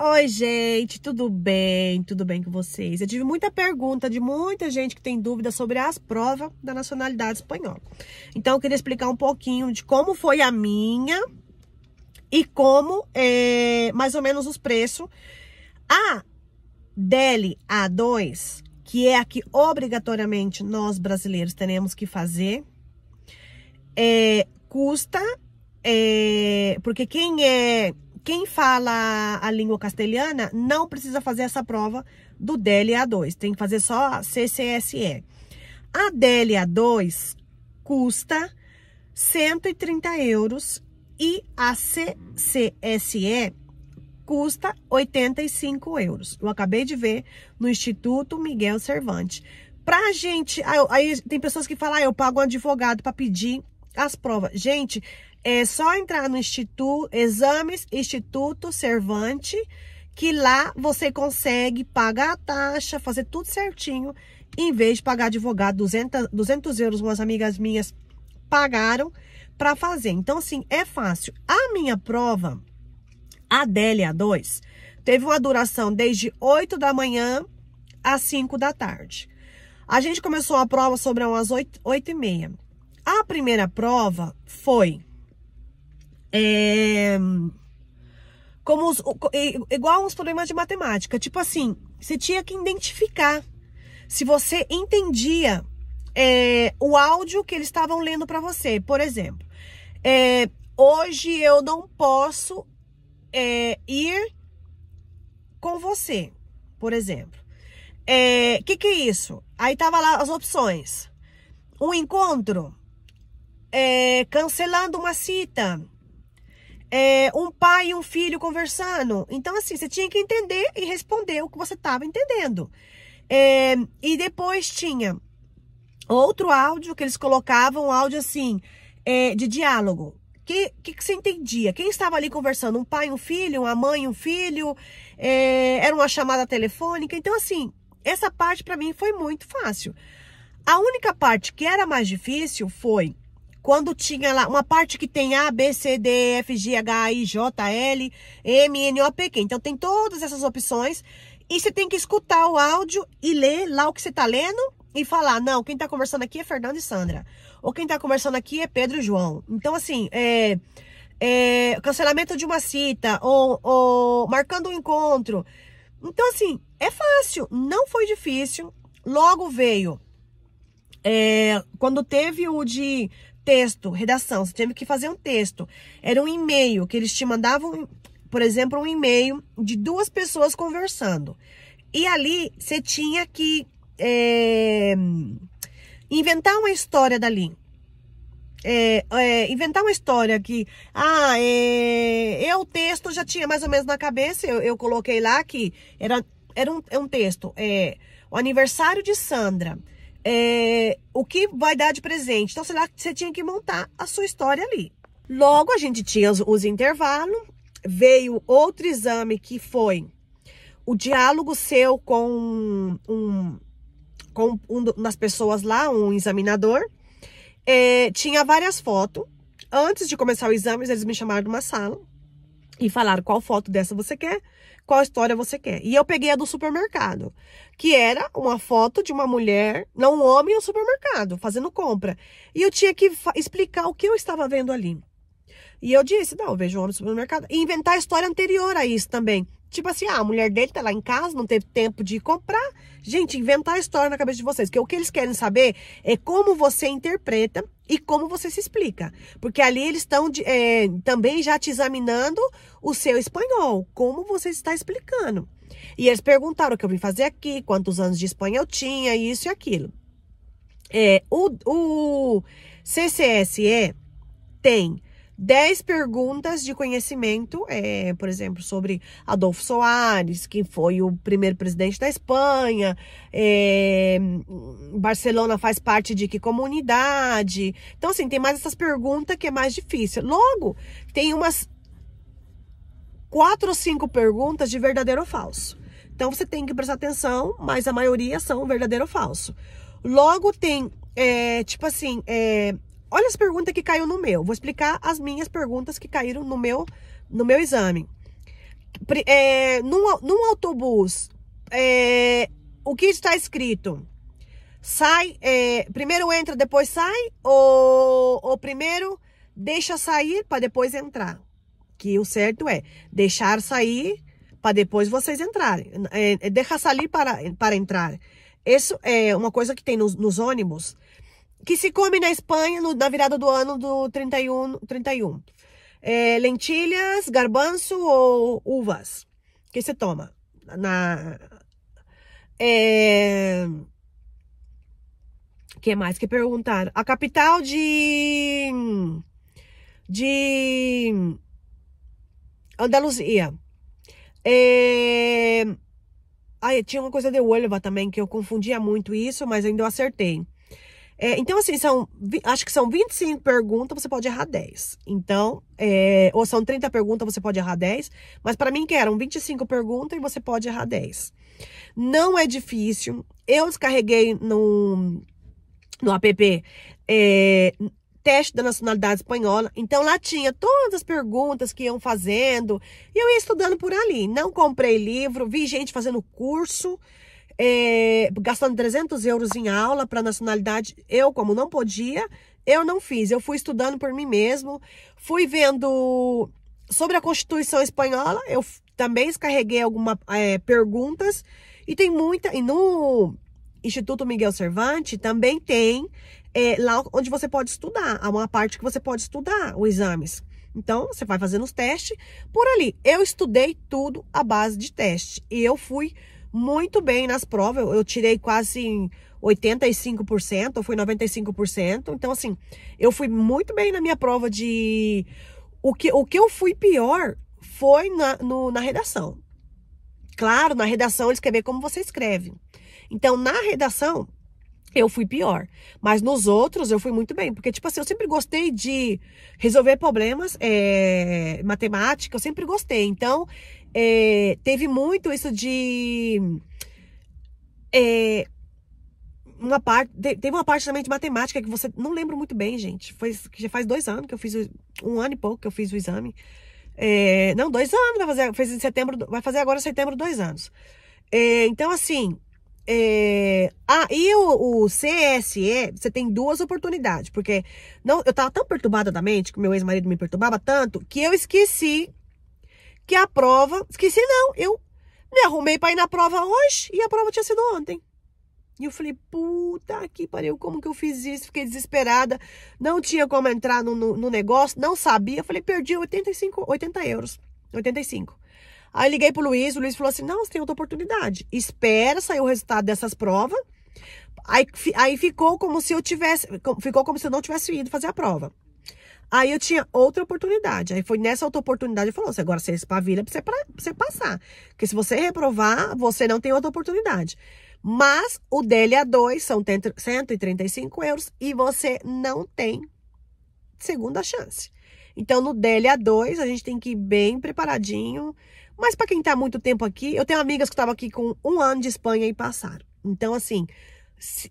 Oi, gente, tudo bem? Tudo bem com vocês? Eu tive muita pergunta de muita gente que tem dúvida sobre as provas da nacionalidade espanhola. Então, eu queria explicar um pouquinho de como foi a minha e como, mais ou menos, os preços. A DEL A2, que é a que obrigatoriamente nós brasileiros teremos que fazer, custa, porque quem fala a língua castelhana não precisa fazer essa prova do DEL A2, tem que fazer só a CCSE. A DEL A2 custa 130 euros e a CCSE custa 85 euros. Eu acabei de ver no Instituto Miguel Cervantes. Pra gente, aí tem pessoas que falam, eu pago um advogado para pedir as provas. Gente, é só entrar no Exames Instituto Cervantes, que lá você consegue pagar a taxa, fazer tudo certinho, em vez de pagar advogado. 200 euros, umas amigas minhas pagaram para fazer. Então, assim, é fácil. A minha prova, a DEL A2, teve uma duração desde 8 da manhã às 5 da tarde. A gente começou a prova sobre umas 8h30. A primeira prova foi igual uns problemas de matemática. Tipo assim, você tinha que identificar se você entendia o áudio que eles estavam lendo para você. Por exemplo, hoje eu não posso ir com você, por exemplo. Que é isso? Aí tava lá as opções. Um encontro, cancelando uma cita, um pai e um filho conversando. Então, assim, você tinha que entender e responder o que você estava entendendo. E depois tinha outro áudio que eles colocavam, um áudio assim, de diálogo. Que você entendia? Quem estava ali conversando? Um pai e um filho? Uma mãe e um filho? Era uma chamada telefônica? Então, assim, essa parte para mim foi muito fácil. A única parte que era mais difícil foi quando tinha lá uma parte que tem A, B, C, D, E, F, G, H, I, J, L, M, N, O, P, Q. Então tem todas essas opções e você tem que escutar o áudio e ler lá o que você tá lendo e falar, não, quem tá conversando aqui é Fernando e Sandra. Ou quem tá conversando aqui é Pedro e João. Então, assim, cancelamento de uma cita ou marcando um encontro. Então, assim, é fácil, não foi difícil. Logo veio, quando teve o de texto, redação, você teve que fazer um texto. Era um e-mail que eles te mandavam, por exemplo, um e-mail de 2 pessoas conversando. E ali você tinha que inventar uma história dali. Inventar uma história que... o texto já tinha mais ou menos na cabeça. Eu coloquei lá que era um texto. O aniversário de Sandra. O que vai dar de presente. Então, sei lá, você tinha que montar a sua história ali. Logo, a gente tinha os intervalos. Veio outro exame que foi o diálogo seu com das pessoas lá, um examinador. Tinha várias fotos. Antes de começar o exame, eles me chamaram de uma sala e falaram qual foto dessa você quer, qual história você quer. E eu peguei a do supermercado, que era uma foto de uma mulher, não um homem, no supermercado, fazendo compra. E eu tinha que explicar o que eu estava vendo ali. E eu disse, não, eu vejo um homem no supermercado. E inventar a história anterior a isso também. Tipo assim, a mulher dele tá lá em casa, não teve tempo de comprar. Gente, inventar a história na cabeça de vocês. Porque o que eles querem saber é como você interpreta e como você se explica. Porque ali eles estão também já te examinando o seu espanhol. Como você está explicando. E eles perguntaram o que eu vim fazer aqui, quantos anos de espanhol eu tinha, isso e aquilo. O CCSE tem 10 perguntas de conhecimento, por exemplo, sobre Adolfo Soares, que foi o primeiro presidente da Espanha, Barcelona faz parte de que comunidade. Então, assim, tem mais essas perguntas que é mais difícil. Logo, tem umas 4 ou 5 perguntas de verdadeiro ou falso. Então, você tem que prestar atenção, mas a maioria são verdadeiro ou falso. Logo, tem, tipo assim, olha as perguntas que caiu no meu. Vou explicar as minhas perguntas que caíram no meu exame. Num autobus, o que está escrito? Sai, primeiro entra, depois sai, ou primeiro deixa sair para depois entrar? Que o certo é deixar sair para depois vocês entrarem. Deixar sair para entrar. Isso é uma coisa que tem nos ônibus, que se come na Espanha na virada do ano do 31. Lentilhas, garbanço ou uvas. Que se toma? Que mais que perguntaram? A capital de Andaluzia. Tinha uma coisa de Huelva também, que eu confundia muito isso, mas ainda eu acertei. Então, assim, acho que são 25 perguntas, você pode errar 10. Então, ou são 30 perguntas, você pode errar 10. Mas para mim que eram 25 perguntas e você pode errar 10. Não é difícil. Eu descarreguei no app teste da nacionalidade espanhola. Então, lá tinha todas as perguntas que iam fazendo. E eu ia estudando por ali. Não comprei livro, vi gente fazendo curso, gastando 300 euros em aula para nacionalidade. Eu, como não podia, eu não fiz. Eu fui estudando por mim mesmo. Fui vendo sobre a Constituição Espanhola. Eu também descarreguei algumas perguntas. E tem muita... E no Instituto Miguel Cervantes também tem lá onde você pode estudar. Há uma parte que você pode estudar os exames. Então, você vai fazendo os testes por ali. Eu estudei tudo à base de teste. E eu fui muito bem nas provas. Eu tirei quase 85%, eu fui 95%. Então, assim, eu fui muito bem na minha prova de... O que eu fui pior foi na redação. Claro, na redação eles querem ver como você escreve. Então, na redação, eu fui pior. Mas nos outros, eu fui muito bem. Porque, tipo assim, eu sempre gostei de resolver problemas, matemática, eu sempre gostei. Então, teve muito isso de... teve uma parte também de matemática que você... Não lembro muito bem, gente. Que já faz 2 anos que eu fiz... 1 ano e pouco que eu fiz o exame. Não, 2 anos. Vai fazer agora em setembro 2 anos. Então, assim... e o CSE, você tem 2 oportunidades, porque eu tava tão perturbada da mente, que meu ex-marido me perturbava tanto, que eu esqueci que a prova, eu me arrumei pra ir na prova hoje, e a prova tinha sido ontem. E eu falei, puta que pariu, como que eu fiz isso? Fiquei desesperada, não tinha como entrar no negócio, não sabia, eu falei, perdi 80 euros, 85. Aí liguei pro Luiz, o Luiz falou assim, não, você tem outra oportunidade. Espera sair o resultado dessas provas. Aí ficou como se eu não tivesse ido fazer a prova. Aí eu tinha outra oportunidade. Aí foi nessa outra oportunidade, ele falou, agora você espavila pra você passar. Porque se você reprovar, você não tem outra oportunidade. Mas o DLA2 são 135 euros e você não tem segunda chance. Então, no DLA2, a gente tem que ir bem preparadinho. Mas para quem tá muito tempo aqui, eu tenho amigas que estavam aqui com 1 ano de Espanha e passaram. Então, assim,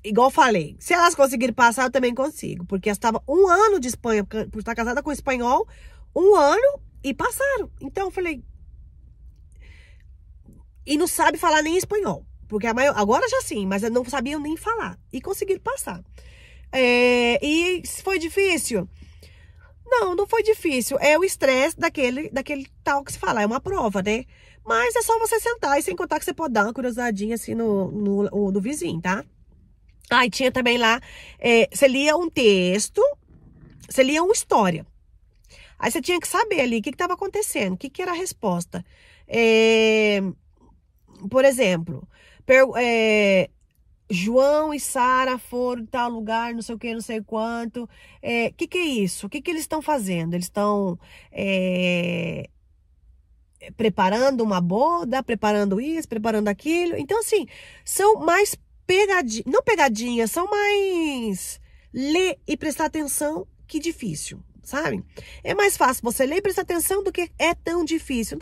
igual eu falei, se elas conseguirem passar, eu também consigo. Porque elas estavam 1 ano de Espanha, por estar casada com espanhol, 1 ano e passaram. Então, eu falei... E não sabe falar nem espanhol. Porque agora já sim, mas não sabiam nem falar. E conseguiram passar. E foi difícil... Não foi difícil. É o estresse daquele tal que se fala. É uma prova, né? Mas é só você sentar e sem contar que você pode dar uma curiosadinha assim no vizinho, tá? E tinha também lá, você lia um texto, você lia uma história. Aí você tinha que saber ali o que estava acontecendo, o que era a resposta. Por exemplo, João e Sara foram em tal lugar, não sei o que, não sei quanto. Que é isso? O que eles estão fazendo? Eles estão preparando uma boda, preparando isso, preparando aquilo. Então, assim, são mais pegadinhas, não pegadinhas, são mais ler e prestar atenção que difícil, sabe? É mais fácil você ler e prestar atenção do que é tão difícil.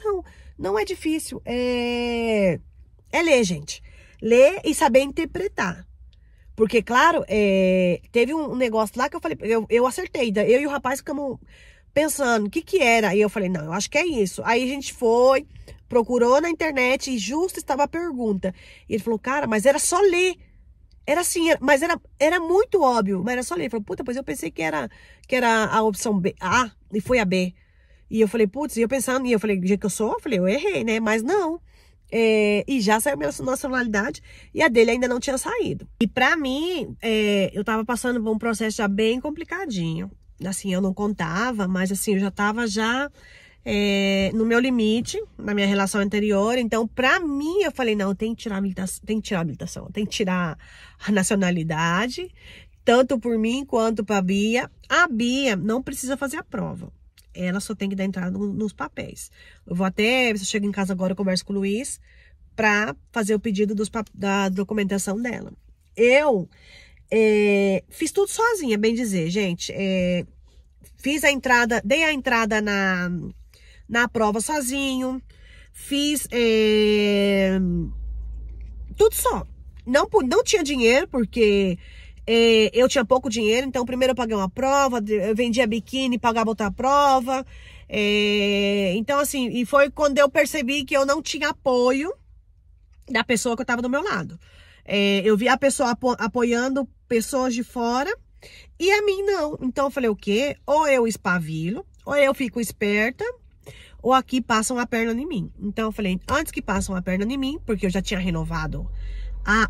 Não é difícil, é ler, gente. Ler e saber interpretar. Porque, claro, teve um negócio lá que eu falei, eu acertei. Eu e o rapaz ficamos pensando o que era. E eu falei, não, eu acho que é isso. Aí a gente foi, procurou na internet e justo estava a pergunta. E ele falou, cara, mas era só ler. Era assim, mas era muito óbvio, mas era só ler. Ele falou, puta, pois eu pensei que era a opção B, A, e foi a B. E eu falei, putz, e eu pensando, e eu falei, do jeito que eu sou, eu falei, eu errei, né? Mas não. E já saiu minha nacionalidade e a dele ainda não tinha saído. E pra mim, eu tava passando por um processo já bem complicadinho. Assim, eu não contava, mas assim, eu já tava no meu limite, na minha relação anterior. Então, pra mim, eu falei, não, tem que tirar a habilitação, tem que tirar a nacionalidade, tanto por mim quanto pra Bia. A Bia não precisa fazer a prova. Ela só tem que dar entrada nos papéis. Eu vou até, se eu chego em casa agora, eu converso com o Luiz pra fazer o pedido da documentação dela. Eu fiz tudo sozinha, bem dizer, gente. Fiz a entrada, dei a entrada na prova sozinho. Fiz tudo só. Não tinha dinheiro, porque eu tinha pouco dinheiro. Então, primeiro eu paguei uma prova, eu vendia biquíni, pagava outra prova. Então, assim, e foi quando eu percebi que eu não tinha apoio da pessoa que eu tava do meu lado. Eu vi a pessoa apoiando pessoas de fora e a mim não. Então, eu falei, o quê? Ou eu espavilo, ou eu fico esperta, ou aqui passam a perna em mim. Então, eu falei, antes que passam a perna em mim, porque eu já tinha renovado.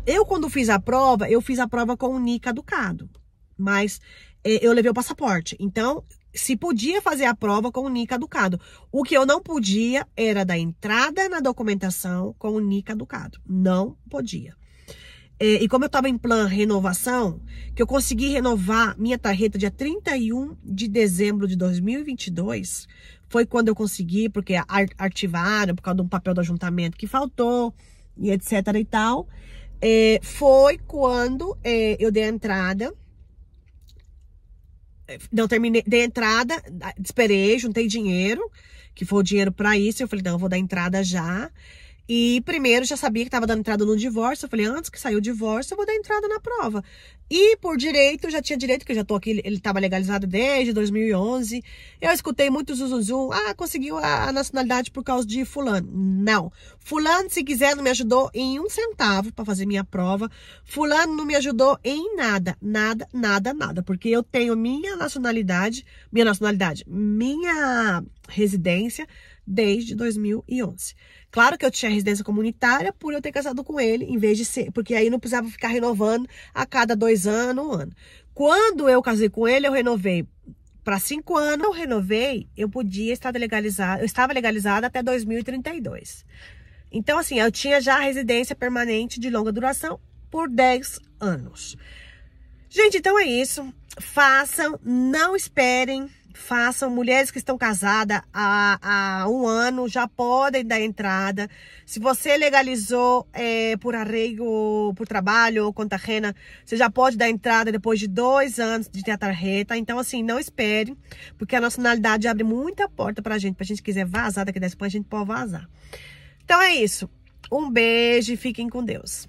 Eu, quando fiz a prova, eu fiz a prova com o NII caducado. Mas eu levei o passaporte. Então, se podia fazer a prova com o NII caducado. O que eu não podia era dar entrada na documentação com o NII caducado. Não podia. E como eu estava em plano renovação, que eu consegui renovar minha tarjeta dia 31 de dezembro de 2022, foi quando eu consegui, porque arquivaram por causa de um papel do ajuntamento que faltou, e etc e tal. Foi quando eu dei a entrada. Não, terminei, dei a entrada, esperei, juntei dinheiro, que foi o dinheiro pra isso. Eu falei, não, eu vou dar entrada já. E primeiro já sabia que tava dando entrada no divórcio. Eu falei, antes que sair o divórcio, eu vou dar entrada na prova. E por direito, já tinha direito, que eu já tô aqui, ele tava legalizado desde 2011. Eu escutei muito zuzuzum. Conseguiu a nacionalidade por causa de fulano. Não. Fulano, se quiser, não me ajudou em 1 centavo pra fazer minha prova. Fulano não me ajudou em nada. Nada, nada, nada. Porque eu tenho minha residência desde 2011. Claro que eu tinha residência comunitária por eu ter casado com ele, em vez de ser... Porque aí não precisava ficar renovando a cada 2 anos, 1 ano. Quando eu casei com ele, eu renovei para 5 anos. Eu renovei, eu podia estar legalizada... Eu estava legalizada até 2032. Então, assim, eu tinha já a residência permanente de longa duração por 10 anos. Gente, então é isso. Façam, não esperem. Façam. Mulheres que estão casadas há 1 ano já podem dar entrada. Se você legalizou por arrego, por trabalho ou conta renda, você já pode dar entrada depois de 2 anos de ter a tarjeta. Então, assim, não espere, porque a nacionalidade abre muita porta pra gente quiser vazar daqui da Espanha, a gente pode vazar. Então é isso. Um beijo e fiquem com Deus.